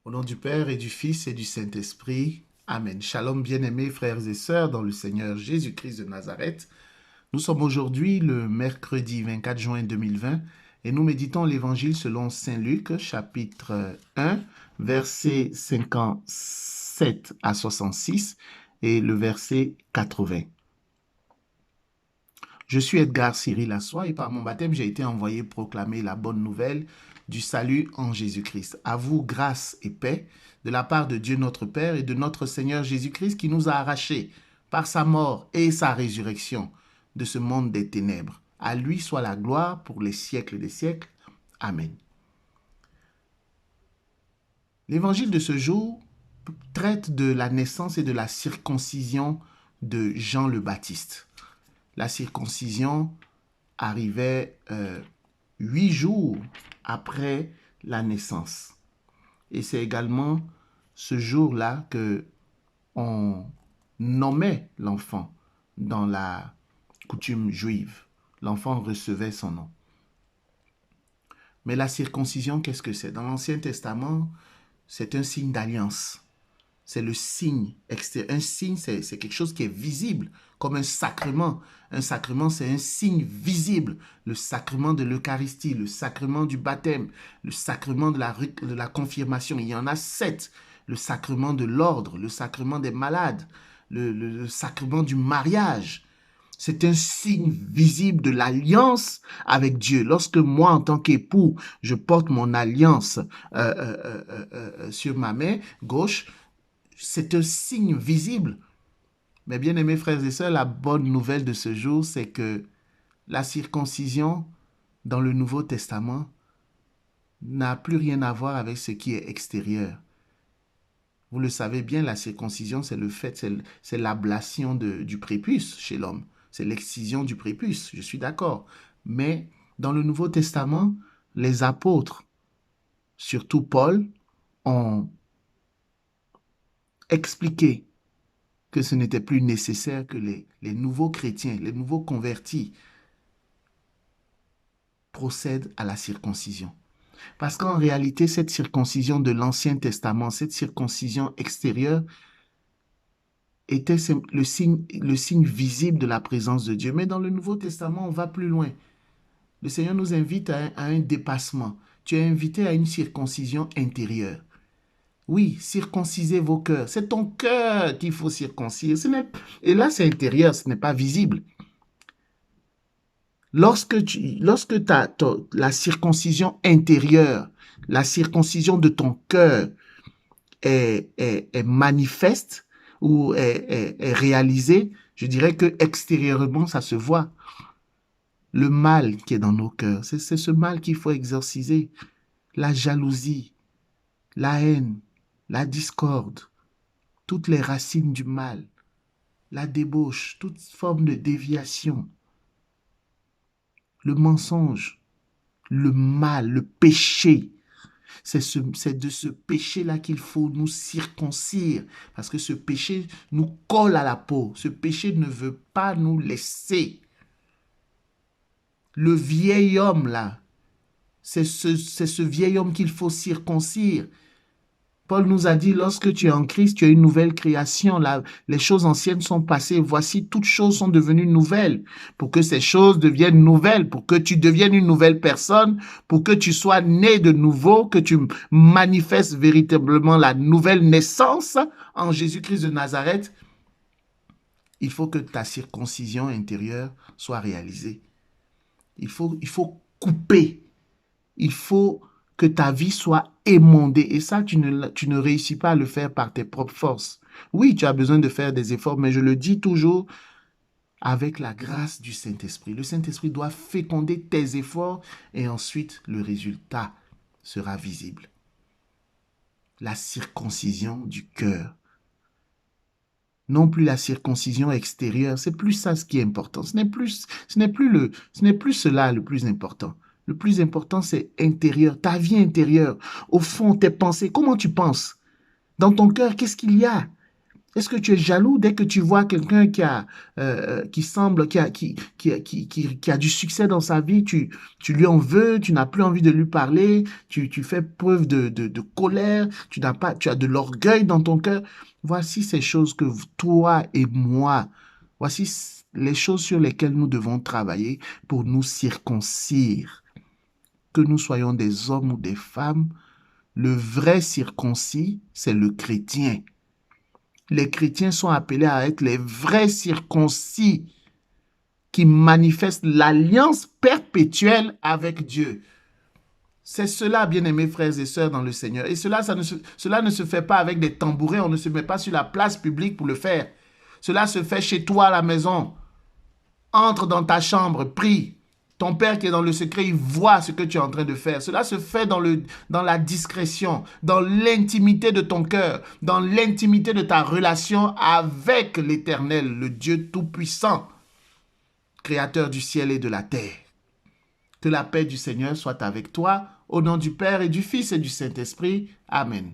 Au nom du Père et du Fils et du Saint-Esprit. Amen. Shalom, bien-aimés frères et sœurs dans le Seigneur Jésus-Christ de Nazareth. Nous sommes aujourd'hui le mercredi 24 juin 2020 et nous méditons l'Évangile selon Saint Luc, chapitre 1, versets 57 à 66 et le verset 80. Je suis Edgar Cyril Assois et par mon baptême, j'ai été envoyé proclamer la bonne nouvelle du salut en Jésus-Christ. À vous, grâce et paix de la part de Dieu notre Père et de notre Seigneur Jésus-Christ qui nous a arrachés par sa mort et sa résurrection de ce monde des ténèbres. À lui soit la gloire pour les siècles des siècles. Amen. L'évangile de ce jour traite de la naissance et de la circoncision de Jean le Baptiste. La circoncision arrivait 8 jours après la naissance. Et c'est également ce jour-là que on nommait l'enfant dans la coutume juive. L'enfant recevait son nom. Mais la circoncision, qu'est-ce que c'est? Dans l'Ancien Testament, c'est un signe d'alliance. C'est le signe extérieur. Un signe, c'est quelque chose qui est visible, comme un sacrement. Un sacrement, c'est un signe visible. Le sacrement de l'Eucharistie, le sacrement du baptême, le sacrement de la confirmation. Il y en a 7. Le sacrement de l'ordre, le sacrement des malades, le sacrement du mariage. C'est un signe visible de l'alliance avec Dieu. Lorsque moi, en tant qu'époux, je porte mon alliance sur ma main gauche, c'est un signe visible. Mais bien aimés frères et sœurs, la bonne nouvelle de ce jour, c'est que la circoncision dans le Nouveau Testament n'a plus rien à voir avec ce qui est extérieur. Vous le savez bien, la circoncision, c'est le fait, c'est l'ablation du prépuce chez l'homme. C'est l'excision du prépuce, je suis d'accord. Mais dans le Nouveau Testament, les apôtres, surtout Paul, ont expliqué que ce n'était plus nécessaire que les nouveaux chrétiens, les nouveaux convertis procèdent à la circoncision. Parce qu'en réalité, cette circoncision de l'Ancien Testament, cette circoncision extérieure, était le signe visible de la présence de Dieu. Mais dans le Nouveau Testament, on va plus loin. Le Seigneur nous invite à un dépassement. Tu es invité à une circoncision intérieure. Oui, circoncisez vos cœurs. C'est ton cœur qu'il faut circoncire. Et là, c'est intérieur, ce n'est pas visible. Lorsque la circoncision intérieure, la circoncision de ton cœur est manifeste ou est réalisée, je dirais que extérieurement, ça se voit. Le mal qui est dans nos cœurs, c'est ce mal qu'il faut exorciser. La jalousie, la haine, la discorde, toutes les racines du mal, la débauche, toute forme de déviation, le mensonge, le mal, le péché. C'est de ce péché-là qu'il faut nous circoncire, parce que ce péché nous colle à la peau. Ce péché ne veut pas nous laisser. Le vieil homme, là, c'est ce vieil homme qu'il faut circoncire. Paul nous a dit, lorsque tu es en Christ, tu es une nouvelle création. Là, les choses anciennes sont passées. Voici, toutes choses sont devenues nouvelles. Pour que ces choses deviennent nouvelles, pour que tu deviennes une nouvelle personne, pour que tu sois né de nouveau, que tu manifestes véritablement la nouvelle naissance en Jésus-Christ de Nazareth, il faut que ta circoncision intérieure soit réalisée. Il faut couper. Il faut que ta vie soit émondée. Et ça, tu ne réussis pas à le faire par tes propres forces. Oui, tu as besoin de faire des efforts, mais je le dis toujours avec la grâce du Saint-Esprit. Le Saint-Esprit doit féconder tes efforts et ensuite le résultat sera visible. La circoncision du cœur. Non plus la circoncision extérieure, c'est plus ça ce qui est important. Ce n'est plus cela le plus important. Le plus important, c'est intérieur, ta vie intérieure. Au fond, tes pensées, comment tu penses? Dans ton cœur, qu'est-ce qu'il y a? Est-ce que tu es jaloux dès que tu vois quelqu'un qui semble, qui a du succès dans sa vie, tu lui en veux, tu n'as plus envie de lui parler, tu fais preuve de colère, tu as de l'orgueil dans ton cœur. Voici ces choses que toi et moi, voici les choses sur lesquelles nous devons travailler pour nous circoncire. Que nous soyons des hommes ou des femmes, le vrai circoncis, c'est le chrétien. Les chrétiens sont appelés à être les vrais circoncis qui manifestent l'alliance perpétuelle avec Dieu. C'est cela, bien-aimés frères et sœurs dans le Seigneur. Et cela ne se fait pas avec des tambourins, on ne se met pas sur la place publique pour le faire. Cela se fait chez toi à la maison. Entre dans ta chambre, prie. Ton Père qui est dans le secret, il voit ce que tu es en train de faire. Cela se fait dans la discrétion, dans l'intimité de ton cœur, dans l'intimité de ta relation avec l'Éternel, le Dieu Tout-Puissant, Créateur du ciel et de la terre. Que la paix du Seigneur soit avec toi, au nom du Père et du Fils et du Saint-Esprit. Amen.